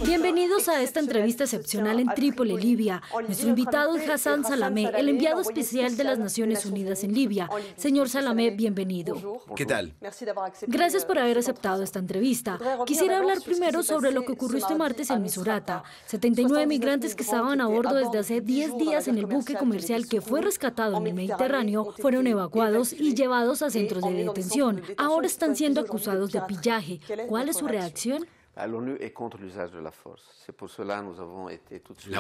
Bienvenidos a esta entrevista excepcional en Trípoli, Libia. Nuestro invitado es Hassan Salamé, el enviado especial de las Naciones Unidas en Libia. Señor Salamé, bienvenido. ¿Qué tal? Gracias por haber aceptado esta entrevista. Quisiera hablar primero sobre lo que ocurrió este martes en Misurata. 79 migrantes que estaban a bordo desde hace 10 días en el buque comercial que fue rescatado en el Mediterráneo fueron evacuados y llevados a centros de detención. Ahora están siendo acusados de pillaje. ¿Cuál es su reacción? La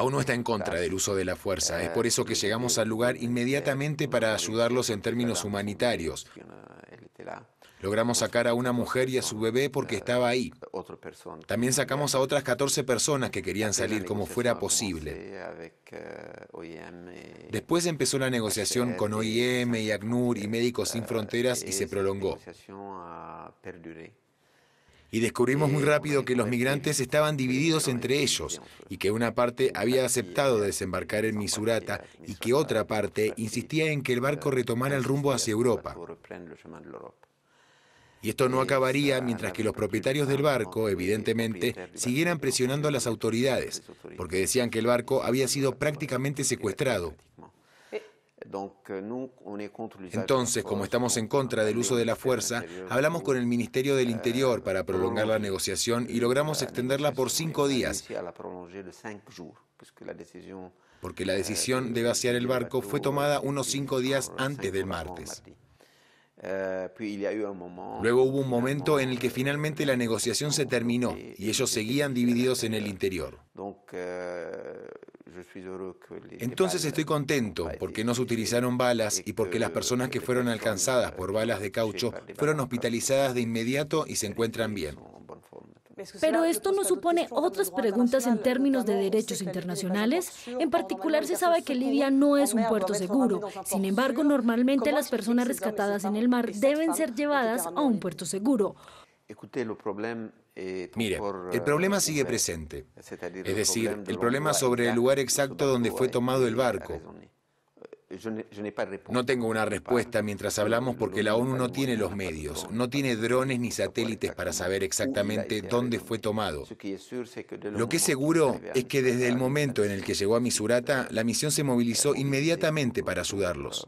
ONU está en contra del uso de la fuerza. Es por eso que llegamos al lugar inmediatamente para ayudarlos en términos humanitarios. Logramos sacar a una mujer y a su bebé porque estaba ahí. También sacamos a otras 14 personas que querían salir como fuera posible. Después empezó la negociación con OIM y ACNUR y Médicos Sin Fronteras y se prolongó. Y descubrimos muy rápido que los migrantes estaban divididos entre ellos y que una parte había aceptado desembarcar en Misurata y que otra parte insistía en que el barco retomara el rumbo hacia Europa. Y esto no acabaría mientras que los propietarios del barco, evidentemente, siguieran presionando a las autoridades, porque decían que el barco había sido prácticamente secuestrado. Entonces, como estamos en contra del uso de la fuerza, hablamos con el Ministerio del Interior para prolongar la negociación y logramos extenderla por 5 días, porque la decisión de vaciar el barco fue tomada unos 5 días antes del martes. Luego hubo un momento en el que finalmente la negociación se terminó y ellos seguían divididos en el interior. Entonces estoy contento porque no se utilizaron balas y porque las personas que fueron alcanzadas por balas de caucho fueron hospitalizadas de inmediato y se encuentran bien. Pero esto no supone otras preguntas en términos de derechos internacionales. En particular, se sabe que Libia no es un puerto seguro. Sin embargo, normalmente las personas rescatadas en el mar deben ser llevadas a un puerto seguro. Mire, el problema sigue presente. Es decir, el problema sobre el lugar exacto donde fue tomado el barco. No tengo una respuesta mientras hablamos porque la ONU no tiene los medios, no tiene drones ni satélites para saber exactamente dónde fue tomado. Lo que es seguro es que desde el momento en el que llegó a Misurata, la misión se movilizó inmediatamente para ayudarlos.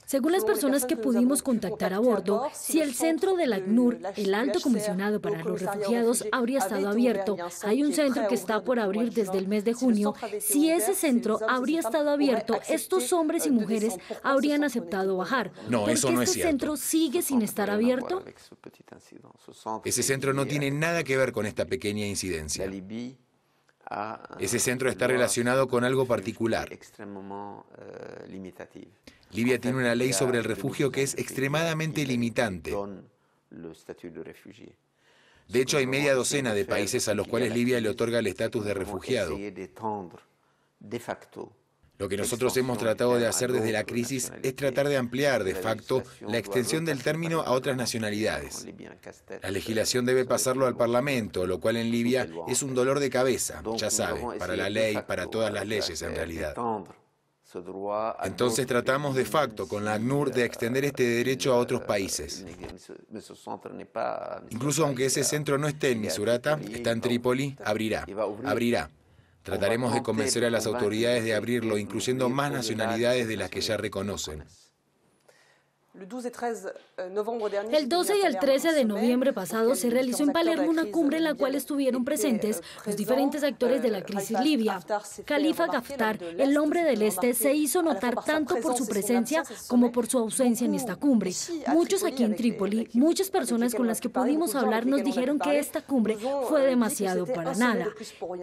Según las personas que pudimos contactar a bordo, si el centro del ACNUR, el Alto Comisionado para los Refugiados, habría estado abierto, hay un centro que está por abrir desde el mes de junio, si ese centro habría estado abierto, estos hombres y mujeres habrían aceptado bajar. No, eso no es cierto. ¿Este centro sigue sin estar abierto? Ese centro no tiene nada que ver con esta pequeña incidencia. Ese centro está relacionado con algo particular. Libia tiene una ley sobre el refugio que es extremadamente limitante. De hecho, hay media docena de países a los cuales Libia le otorga el estatus de refugiado. Lo que nosotros hemos tratado de hacer desde la crisis es tratar de ampliar de facto la extensión del término a otras nacionalidades. La legislación debe pasarlo al Parlamento, lo cual en Libia es un dolor de cabeza, ya sabe, para la ley, para todas las leyes en realidad. Entonces tratamos de facto con la ACNUR de extender este derecho a otros países. Incluso aunque ese centro no esté en Misurata, está en Trípoli, abrirá. Trataremos de convencer a las autoridades de abrirlo, incluyendo más nacionalidades de las que ya reconocen. El 12 y el 13 de noviembre pasado se realizó en Palermo una cumbre en la cual estuvieron presentes los diferentes actores de la crisis libia. Khalifa Haftar, el hombre del Este, se hizo notar tanto por su presencia como por su ausencia en esta cumbre. Muchos aquí en Trípoli, muchas personas con las que pudimos hablar nos dijeron que esta cumbre fue demasiado para nada.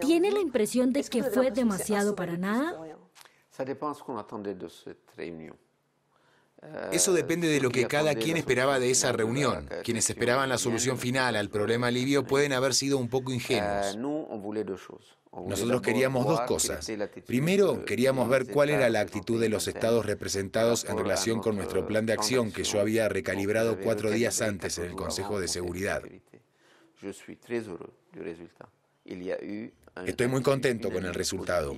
¿Tiene la impresión de que fue demasiado para nada? Eso depende de lo que cada quien esperaba de esa reunión. Quienes esperaban la solución final al problema libio pueden haber sido un poco ingenuos. Nosotros queríamos dos cosas. Primero, queríamos ver cuál era la actitud de los estados representados en relación con nuestro plan de acción que yo había recalibrado 4 días antes en el Consejo de Seguridad. Estoy muy contento con el resultado.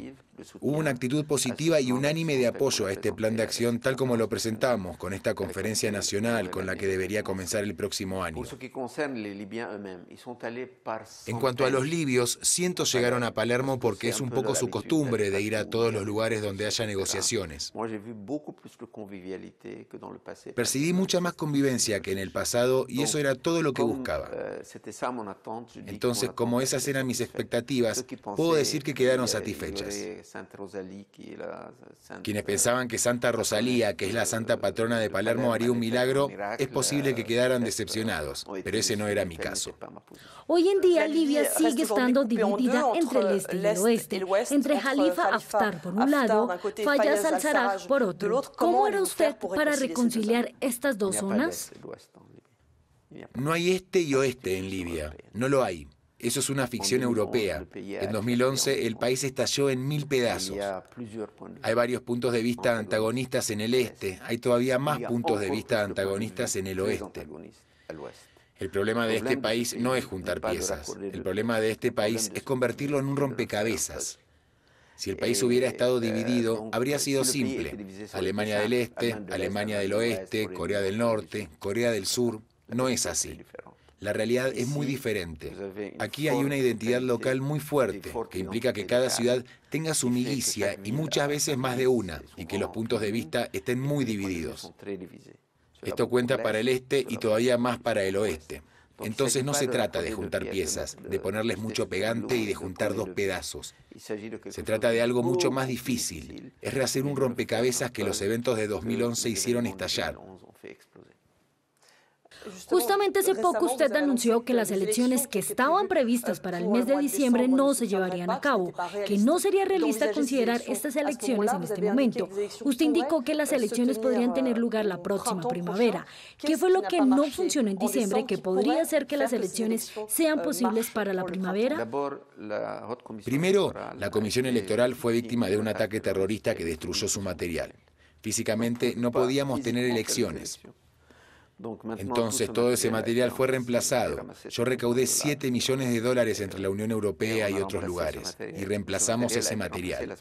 Hubo una actitud positiva y unánime de apoyo a este plan de acción tal como lo presentamos con esta conferencia nacional con la que debería comenzar el próximo año. En cuanto a los libios, cientos llegaron a Palermo porque es un poco su costumbre de ir a todos los lugares donde haya negociaciones. Percibí mucha más convivencia que en el pasado y eso era todo lo que buscaba. Entonces, como esas eran mis expectativas, puedo decir que quedaron satisfechas. Quienes pensaban que Santa Rosalía, que es la santa patrona de Palermo, haría un milagro, es posible que quedaran decepcionados, pero ese no era mi caso. Hoy en día Libia sigue estando dividida entre el este y el oeste, entre Jalifa Haftar por un lado, Fayez al-Sarraj por otro. ¿Cómo era usted para reconciliar estas dos zonas? No hay este y oeste en Libia, no lo hay. Eso es una ficción europea. En 2011 el país estalló en 1000 pedazos. Hay varios puntos de vista antagonistas en el este, hay todavía más puntos de vista antagonistas en el oeste. El problema de este país no es juntar piezas, el problema de este país es convertirlo en un rompecabezas. Si el país hubiera estado dividido, habría sido simple. Alemania del Este, Alemania del Oeste, Corea del Norte, Corea del Sur. No es así. La realidad es muy diferente. Aquí hay una identidad local muy fuerte, que implica que cada ciudad tenga su milicia y muchas veces más de una, y que los puntos de vista estén muy divididos. Esto cuenta para el este y todavía más para el oeste. Entonces no se trata de juntar piezas, de ponerles mucho pegante y de juntar dos pedazos. Se trata de algo mucho más difícil. Es rehacer un rompecabezas que los eventos de 2011 hicieron estallar. Justamente hace poco usted anunció que las elecciones que estaban previstas para el mes de diciembre no se llevarían a cabo, que no sería realista considerar estas elecciones en este momento. Usted indicó que las elecciones podrían tener lugar la próxima primavera. ¿Qué fue lo que no funcionó en diciembre que podría hacer que las elecciones sean posibles para la primavera? Primero, la Comisión Electoral fue víctima de un ataque terrorista que destruyó su material. Físicamente no podíamos tener elecciones. Entonces todo ese material fue reemplazado. Yo recaudé $7 millones entre la Unión Europea y otros lugares y reemplazamos ese material.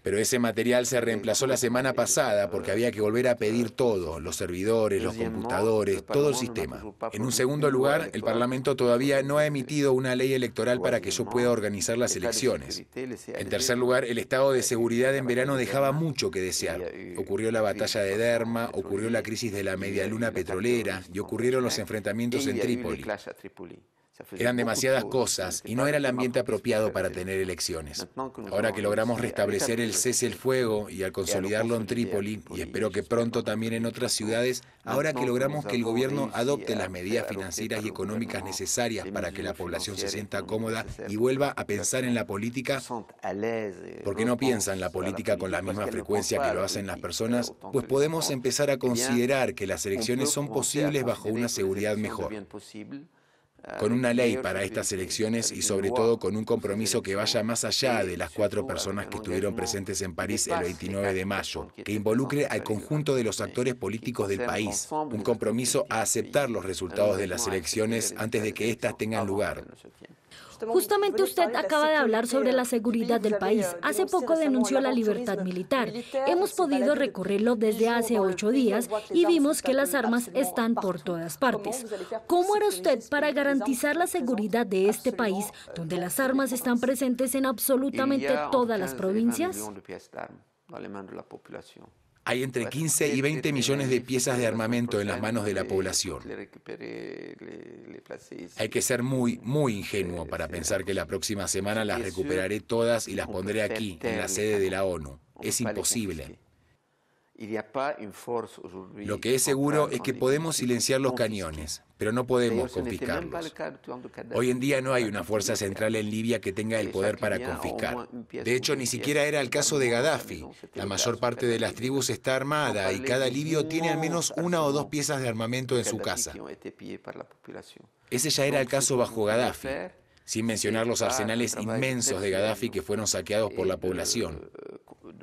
Pero ese material se reemplazó la semana pasada porque había que volver a pedir todo, los servidores, los computadores, todo el sistema. En un segundo lugar, el Parlamento todavía no ha emitido una ley electoral para que yo pueda organizar las elecciones. En tercer lugar, el estado de seguridad en verano dejaba mucho que desear. Ocurrió la batalla de Derma, ocurrió la crisis de la medialuna petrolera, y ocurrieron los enfrentamientos en Trípoli. Eran demasiadas cosas y no era el ambiente apropiado para tener elecciones. Ahora que logramos restablecer el cese el fuego y al consolidarlo en Trípoli, y espero que pronto también en otras ciudades, ahora que logramos que el gobierno adopte las medidas financieras y económicas necesarias para que la población se sienta cómoda y vuelva a pensar en la política, porque no piensan la política con la misma frecuencia que lo hacen las personas, pues podemos empezar a considerar que las elecciones son posibles bajo una seguridad mejor. Con una ley para estas elecciones y sobre todo con un compromiso que vaya más allá de las 4 personas que estuvieron presentes en París el 29 de mayo, que involucre al conjunto de los actores políticos del país, un compromiso a aceptar los resultados de las elecciones antes de que éstas tengan lugar. Justamente usted acaba de hablar sobre la seguridad del país. Hace poco denunció la libertad militar. Hemos podido recorrerlo desde hace 8 días y vimos que las armas están por todas partes. ¿Cómo hará usted para garantizar la seguridad de este país, donde las armas están presentes en absolutamente todas las provincias? Hay entre 15 y 20 millones de piezas de armamento en las manos de la población. Hay que ser muy, muy ingenuo para pensar que la próxima semana las recuperaré todas y las pondré aquí, en la sede de la ONU. Es imposible. Lo que es seguro es que podemos silenciar los cañones, pero no podemos confiscarlos. Hoy en día no hay una fuerza central en Libia que tenga el poder para confiscar. De hecho, ni siquiera era el caso de Gaddafi. La mayor parte de las tribus está armada y cada libio tiene al menos 1 o 2 piezas de armamento en su casa. Ese ya era el caso bajo Gaddafi, sin mencionar los arsenales inmensos de Gaddafi que fueron saqueados por la población.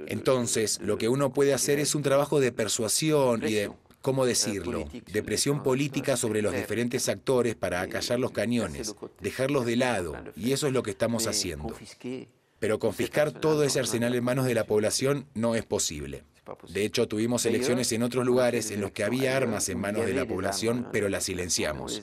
Entonces, lo que uno puede hacer es un trabajo de persuasión y de ¿cómo decirlo?, de presión política sobre los diferentes actores para acallar los cañones, dejarlos de lado, y eso es lo que estamos haciendo. Pero confiscar todo ese arsenal en manos de la población no es posible. De hecho, tuvimos elecciones en otros lugares en los que había armas en manos de la población, pero las silenciamos.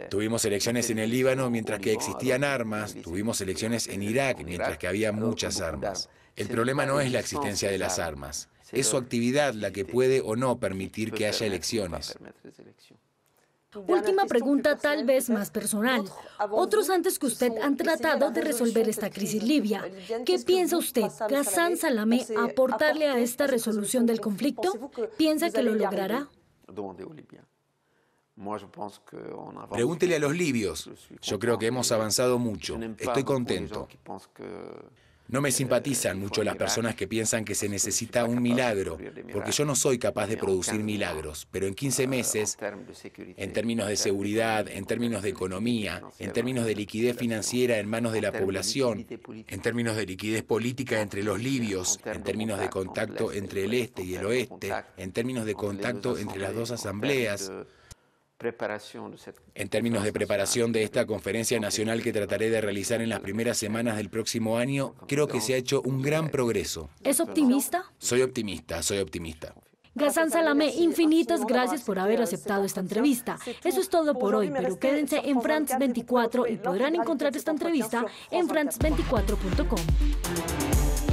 Tuvimos elecciones en el Líbano mientras que existían armas, tuvimos elecciones en Irak mientras que había muchas armas. El problema no es la existencia de las armas, es su actividad la que puede o no permitir que haya elecciones. Última pregunta, tal vez más personal. Otros antes que usted han tratado de resolver esta crisis libia. ¿Qué piensa usted, Ghassan Salamé, aportarle a esta resolución del conflicto? ¿Piensa que lo logrará? Pregúntele a los libios. Yo creo que hemos avanzado mucho. Estoy contento. No me simpatizan mucho las personas que piensan que se necesita un milagro, porque yo no soy capaz de producir milagros, pero en 15 meses, en términos de seguridad, en términos de economía, en términos de liquidez financiera en manos de la población, en términos de liquidez política entre los libios, en términos de contacto entre el este y el oeste, en términos de contacto entre las dos asambleas, en términos de preparación de esta conferencia nacional que trataré de realizar en las primeras semanas del próximo año, creo que se ha hecho un gran progreso. ¿Es optimista? Soy optimista, soy optimista. Ghassan Salamé, infinitas gracias por haber aceptado esta entrevista. Eso es todo por hoy, pero quédense en France 24 y podrán encontrar esta entrevista en france24.com.